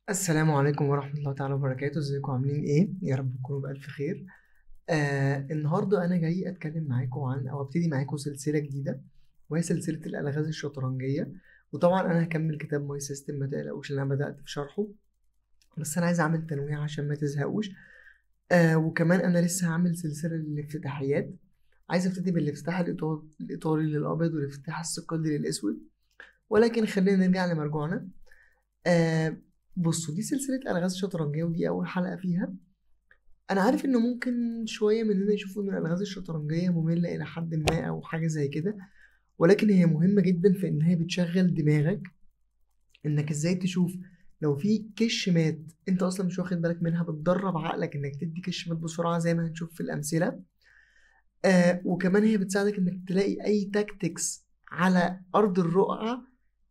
السلام عليكم ورحمة الله تعالى وبركاته. ازيكم عاملين ايه؟ يا رب تكونوا بألف خير. النهاردة أنا جاي أتكلم معاكم عن أو أبتدي معاكم سلسلة جديدة، وهي سلسلة الألغاز الشطرنجية. وطبعا أنا هكمل كتاب ماي سيستم، ما تقلقوش إن أنا بدأت في شرحه، بس أنا عايز أعمل تنويع عشان ما تزهقوش. وكمان أنا لسه هعمل سلسلة للافتتاحيات. عايز أبتدي بالافتتاح الإيطالي للأبيض والافتتاح الصقلي للأسود، ولكن خلينا نرجع لمرجوعنا. آه بصوا، دي سلسلة ألغاز شطرنجية ودي أول حلقة فيها. أنا عارف إنه ممكن شوية مننا يشوفوا إن الألغاز الشطرنجية مملة إلى حد ما أو حاجة زي كده، ولكن هي مهمة جدا في إن هي بتشغل دماغك، إنك إزاي تشوف لو في كش مات أنت أصلا مش واخد بالك منها. بتدرب عقلك إنك تدي كش مات بسرعة زي ما هنشوف في الأمثلة. وكمان هي بتساعدك إنك تلاقي أي تاكتكس على أرض الرقعة،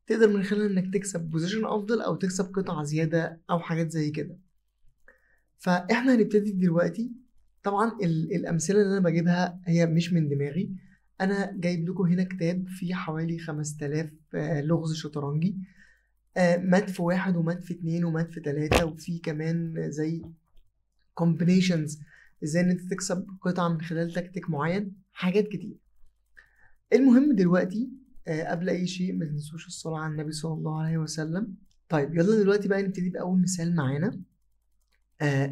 تقدر من خلالها إنك تكسب بوزيشن أفضل أو تكسب قطعة زيادة أو حاجات زي كده. فاحنا هنبتدي دلوقتي. طبعا الامثله اللي انا بجيبها هي مش من دماغي، انا جايب لكم هنا كتاب فيه حوالي 5000 لغز شطرنجي، مات في واحد ومات في اتنين ومات في تلاتة، وفي كمان زي combinations، ازاي ان انت تكسب قطعة من خلال تكتيك معين، حاجات كتير. المهم دلوقتي، قبل اي شيء ما تنسوش الصلاة على النبي صلى الله عليه وسلم. طيب يلا دلوقتي بقى نبتدي بأول مثال معانا.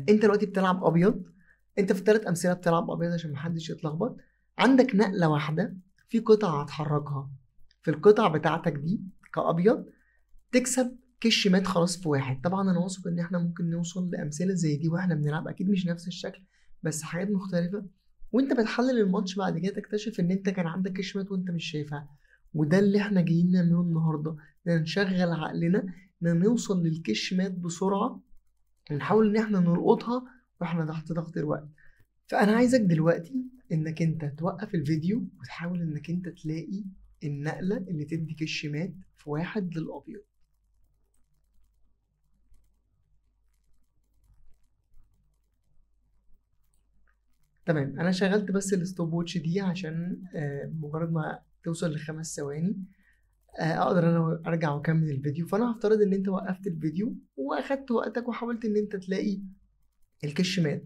انت دلوقتي بتلعب ابيض، انت في الثلاث امثله بتلعب ابيض عشان محدش يتلخبط. عندك نقله واحده في قطعه هتحركها في القطع بتاعتك دي كابيض، تكسب كش مات خلاص في واحد. طبعا انا واثق ان احنا ممكن نوصل لامثله زي دي واحنا بنلعب، اكيد مش نفس الشكل بس حاجات مختلفه. وانت بتحلل الماتش بعد كده تكتشف ان انت كان عندك كش مات وانت مش شايفها. وده اللي احنا جايين نعمله النهارده، ان نشغل عقلنا، ان نوصل للكش مات بسرعه ونحاول ان احنا نلقطها واحنا تحت ضغط الوقت. فانا عايزك دلوقتي انك انت توقف الفيديو وتحاول انك انت تلاقي النقلة اللي تدي كش مات في واحد للابيض. تمام، انا شغلت بس الستوب ووتش دي عشان مجرد ما توصل ل5 ثواني اقدر انا ارجع واكمل الفيديو. فانا هفترض ان انت وقفت الفيديو واخدت وقتك وحاولت ان انت تلاقي الكش مات.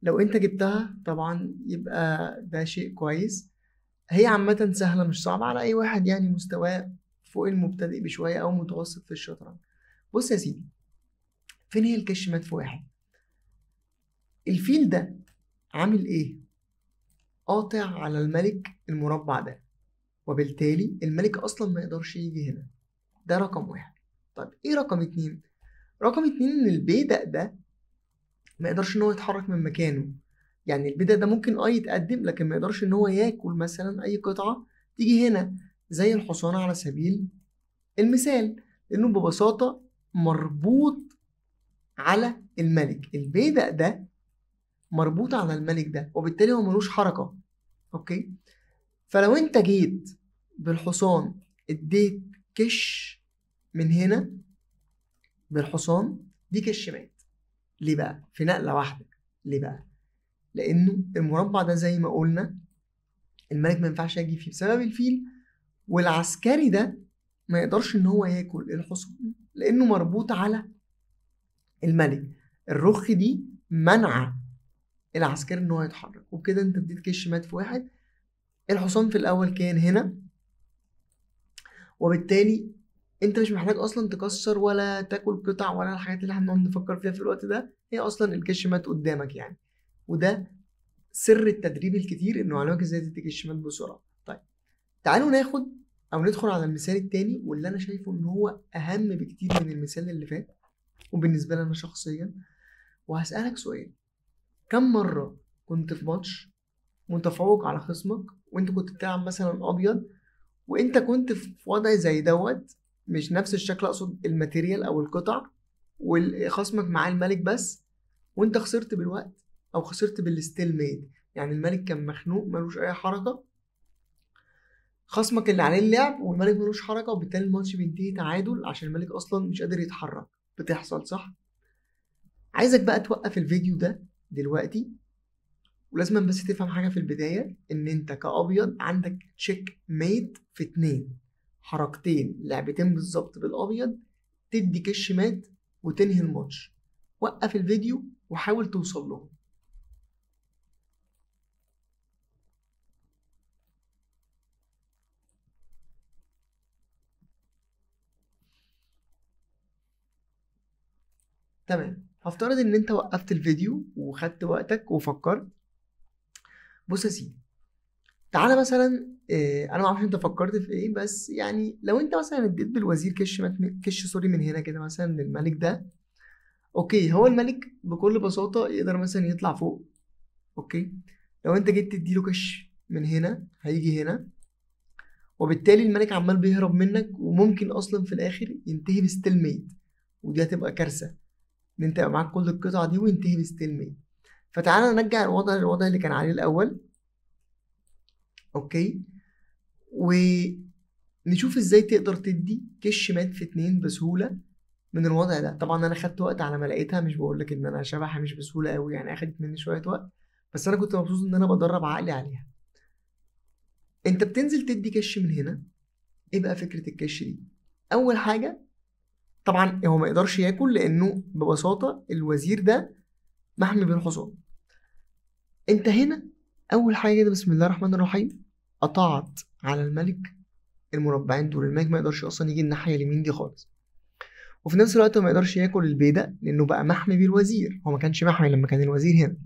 لو انت جبتها طبعا يبقى ده شيء كويس. هي عامة سهلة مش صعبة على أي واحد يعني مستواه فوق المبتدئ بشوية أو متوسط في الشطرنج. بص يا سيدي، فين هي الكش مات في واحد؟ الفيل ده عامل إيه؟ قاطع على الملك المربع ده، وبالتالي الملك أصلا ما يقدرش يجي هنا. ده رقم واحد. طيب إيه رقم اتنين؟ رقم اتنين إن البيدق ده ما يقدرش إن هو يتحرك من مكانه. يعني البيدق ده ممكن يتقدم، لكن ما يقدرش إن هو ياكل مثلا أي قطعة تيجي هنا زي الحصان على سبيل المثال، لأنه ببساطة مربوط على الملك. البيدق ده مربوط على الملك ده، وبالتالي هو ملوش حركة. أوكي، فلو أنت جيت بالحصان اديت كش من هنا بالحصان، دي كش مات. ليه بقى؟ في نقلة واحدة. ليه بقى؟ لأنه المربع ده زي ما قلنا الملك ما ينفعش يجي فيه بسبب الفيل، والعسكري ده ما يقدرش إن هو ياكل الحصان لأنه مربوط على الملك. الرخ دي منع العسكري ان هو يتحرك، وبكده انت اديت كش مات في واحد. الحصان في الاول كان هنا، وبالتالي انت مش محتاج اصلا تكسر ولا تاكل قطع ولا الحاجات اللي احنا بنقعد نفكر فيها في الوقت ده، هي اصلا الكش مات قدامك يعني. وده سر التدريب الكتير، انه علمك ازاي تدي كش مات بسرعه. طيب تعالوا ناخد او ندخل على المثال التاني، واللي انا شايفه ان هو اهم بكتير من المثال اللي فات وبالنسبه لي انا شخصيا. وهسألك سؤال: كم مرة كنت في ماتش متفوق على خصمك وانت كنت بتلعب مثلا ابيض، وانت كنت في وضع زي دوت، مش نفس الشكل، اقصد الماتيريال او القطع، وخصمك معاه الملك بس، وانت خسرت بالوقت او خسرت بالستيل ميد؟ يعني الملك كان مخنوق ملوش اي حركة، خصمك اللي عليه اللعب والملك ملوش حركة، وبالتالي الماتش بينتهي تعادل عشان الملك اصلا مش قادر يتحرك. بتحصل صح؟ عايزك بقى توقف الفيديو ده دلوقتي، ولازم بس تفهم حاجة في البداية، إن أنت كأبيض عندك تشيك ميت في 2 حركتين، لعبتين بالظبط بالأبيض تدي كش مات وتنهي الماتش. وقف الفيديو وحاول توصل له. تمام، هفترض ان انت وقفت الفيديو وخدت وقتك وفكرت. بص يا سيدي، تعالى مثلا انا ما اعرفش انت فكرت في ايه، بس يعني لو انت مثلا اديت بالوزير كش سوري من هنا كده مثلا للملك ده، اوكي، هو الملك بكل بساطة يقدر مثلا يطلع فوق. اوكي، لو انت جيت تديله كش من هنا هيجي هنا، وبالتالي الملك عمال بيهرب منك، وممكن اصلا في الاخر ينتهي بستيل ميت، ودي هتبقى كارثة ان انت يبقى معاك كل القطع دي وينتهي بستيل ميت. فتعالى نرجع الوضع للوضع اللي كان عليه الاول. اوكي، ونشوف ازاي تقدر تدي كش مات في 2 بسهولة من الوضع ده. طبعا انا خدت وقت على ما لقيتها، مش بقول لك ان انا شبح مش بسهولة قوي، يعني اخدت مني شوية وقت، بس انا كنت مبسوط ان انا بدرب عقلي عليها. انت بتنزل تدي كش من هنا. ايه بقى فكرة الكش دي؟ اول حاجة، طبعا هو ما يقدرش ياكل لانه ببساطة الوزير ده محمي بالحصان. انت هنا اول حاجة كده بسم الله الرحمن الرحيم قطعت على الملك المربعين دول. الملك ما يقدرش اصلا يجي الناحية اليمين دي خالص، وفي نفس الوقت ما يقدرش ياكل البيدق لانه بقى محمي بالوزير. هو ما كانش محمي لما كان الوزير هنا.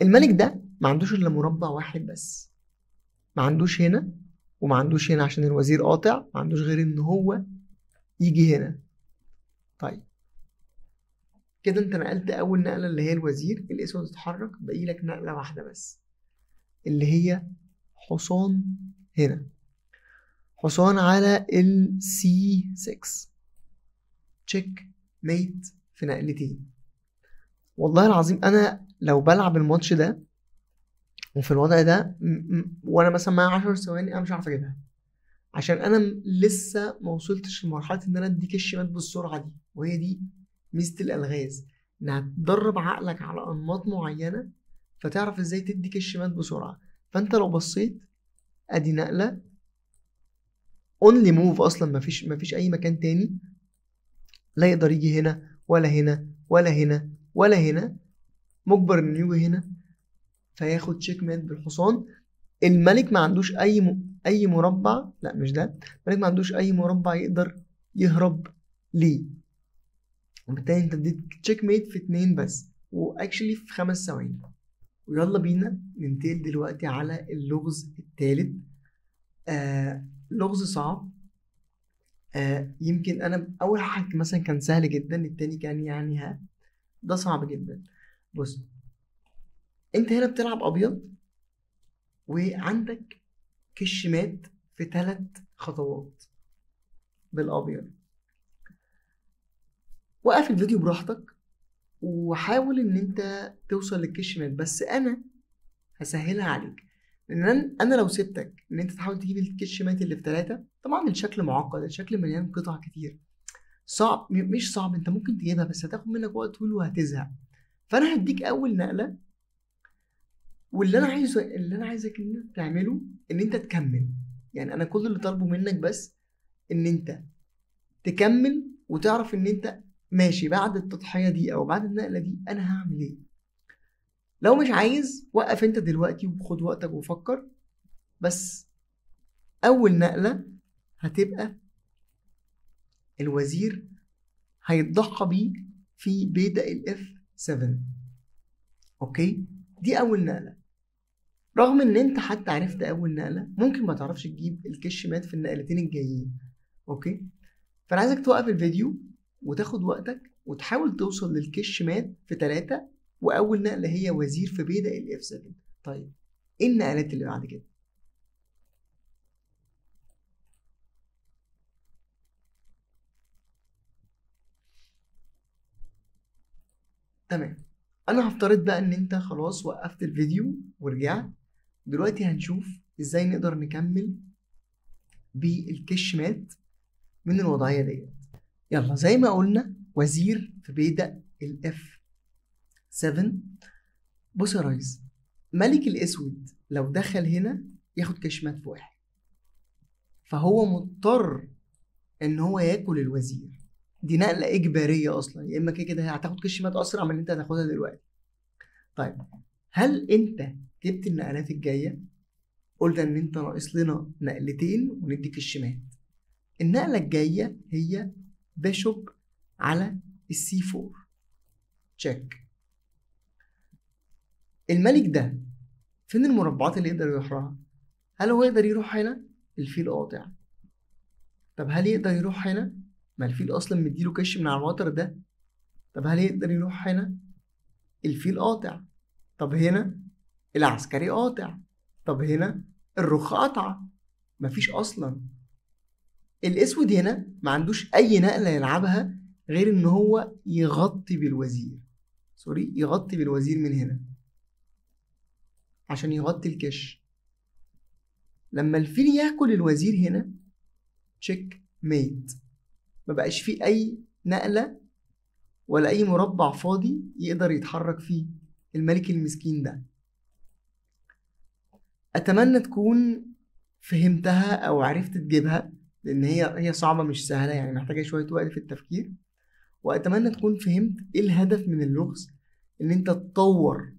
الملك ده ما عندوش الا مربع واحد بس، ما عندوش هنا وما عندوش هنا عشان الوزير قاطع، ما عندوش غير ان هو يجي هنا. طيب كده انت نقلت اول نقله اللي هي الوزير الاسود اتحرك، باقي لك نقله واحده بس اللي هي حصان هنا. حصان على ال C6 تشيك ميت في نقلتين. والله العظيم انا لو بلعب الماتش ده وفي الوضع ده وانا مثلا معايا 10 ثواني انا مش عارف اجيبها، عشان انا لسه ما وصلتش لمرحله ان انا ادي كش مات بالسرعه دي. وهي دي ميزه الالغاز، انها تدرب عقلك على انماط معينه فتعرف ازاي تدي كش مات بسرعه. فانت لو بصيت ادي نقله اونلي موف، اصلا مفيش اي مكان تاني لا يقدر يجي هنا ولا هنا ولا هنا ولا هنا، مجبر انه يجي هنا فياخد تشيك مات بالحصان. الملك ما عندوش اي مربع، لا مش ده، الملك ما عندوش اي مربع يقدر يهرب ليه، وبالتالي انت اديت تشيك ميت في 2 بس، واكشلي في 5 ثواني. ويلا بينا ننتقل دلوقتي على اللغز الثالث. لغز صعب. يمكن انا اول حاجه مثلا كان سهل جدا، التاني كان يعني ده صعب جدا. بص، انت هنا بتلعب ابيض وعندك كش مات في 3 خطوات بالابيض. وقف الفيديو براحتك وحاول ان انت توصل للكش مات، بس انا هسهلها عليك. لان انا لو سبتك ان انت تحاول تجيب الكش مات اللي في 3، طبعا الشكل معقد، الشكل مليان قطع كتير، صعب مش صعب، انت ممكن تجيبها بس هتاخد منك وقت طويل وهتزهق. فانا هديك اول نقله، واللي انا عايزك ان انت تعمله ان انت تكمل. يعني انا كل اللي طالبه منك بس ان انت تكمل وتعرف ان انت ماشي بعد التضحيه دي او بعد النقله دي انا هعمل ايه. لو مش عايز وقف انت دلوقتي وخد وقتك وفكر. بس اول نقله هتبقى الوزير هيتضحى بيه في بيدق الاف 7. اوكي، دي اول نقله. رغم ان انت حتى عرفت اول نقله ممكن ما تعرفش تجيب الكش مات في النقلتين الجايين. اوكي، فانا عايزك توقف الفيديو وتاخد وقتك وتحاول توصل للكش مات في 3، واول نقله هي وزير في بيدق الاف 7. طيب ايه النقلات اللي بعد كده؟ تمام، انا هفترض بقى ان انت خلاص وقفت الفيديو ورجعت. دلوقتي هنشوف ازاي نقدر نكمل بالكش مات من الوضعيه ديت. يلا زي ما قلنا وزير في بيدق الاف 7. بص يا ريس، ملك الاسود لو دخل هنا ياخد كش مات في 1، فهو مضطر ان هو ياكل الوزير. دي نقله اجباريه اصلا، يا اما كده كده هتاخد كش مات اسرع من اللي انت هتاخدها دلوقتي. طيب هل انت جبت النقلات الجايه؟ قلنا ان انت ناقص لنا نقلتين وندي كش مات. النقله الجايه هي بيشوب على السي 4. تشيك. الملك ده فين المربعات اللي يقدر يروح لها؟ هل هو يقدر يروح هنا؟ الفيل قاطع. طب هل يقدر يروح هنا؟ ما الفيل اصلا مديله كش من على الوتر ده. طب هل يقدر يروح هنا؟ الفيل قاطع. طب هنا العسكري قاطع. طب هنا الرخ قطع. مفيش اصلا. الاسود هنا ما عندوش اي نقله يلعبها غير ان هو يغطي بالوزير. سوري، يغطي بالوزير من هنا عشان يغطي الكش. لما الفيل ياكل الوزير هنا تشيك ميت، ما بقاش فيه اي نقله ولا اي مربع فاضي يقدر يتحرك فيه الملك المسكين ده. اتمنى تكون فهمتها او عرفت تجيبها، لان هي صعبه مش سهله، يعني محتاجه شويه وقت في التفكير. واتمنى تكون فهمت ايه الهدف من اللغز، ان انت تطور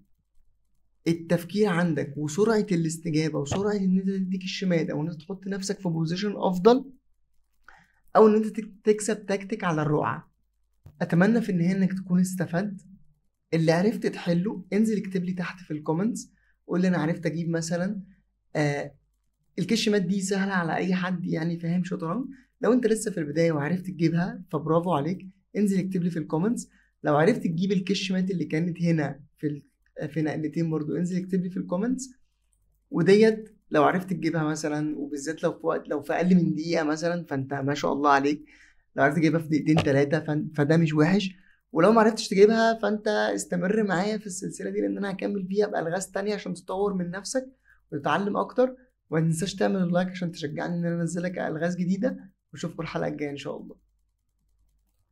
التفكير عندك وسرعه الاستجابه وسرعه ان انت تديك الشمال، او ان انت تحط نفسك في بوزيشن افضل، او ان انت تكسب تكتيك على الرقعه. اتمنى في النهايه انك تكون استفدت. اللي عرفت تحله انزل اكتب لي تحت في الكومنتس، قول لي انا عرفت اجيب مثلا الكش مات دي سهله على اي حد يعني فاهم شطرنج. لو انت لسه في البدايه وعرفت تجيبها فبرافو عليك، انزل اكتب لي في الكومنتس. لو عرفت تجيب الكش مات اللي كانت هنا في نقلتين برضو انزل اكتب لي في الكومنتس. وديت لو عرفت تجيبها مثلا، وبالذات لو في وقت، لو في اقل من دقيقه مثلا، فانت ما شاء الله عليك. لو عرفت تجيبها في دقيقتين ثلاثه فده مش وحش. ولو ما عرفتش تجيبها فانت استمر معايا في السلسله دي، لان انا هكمل فيها بالغاز تانية عشان تطور من نفسك وتتعلم اكتر. وما تنساش تعمل اللايك عشان تشجعني ان انا انزل لك الغاز جديده. واشوفكم الحلقه الجايه ان شاء الله.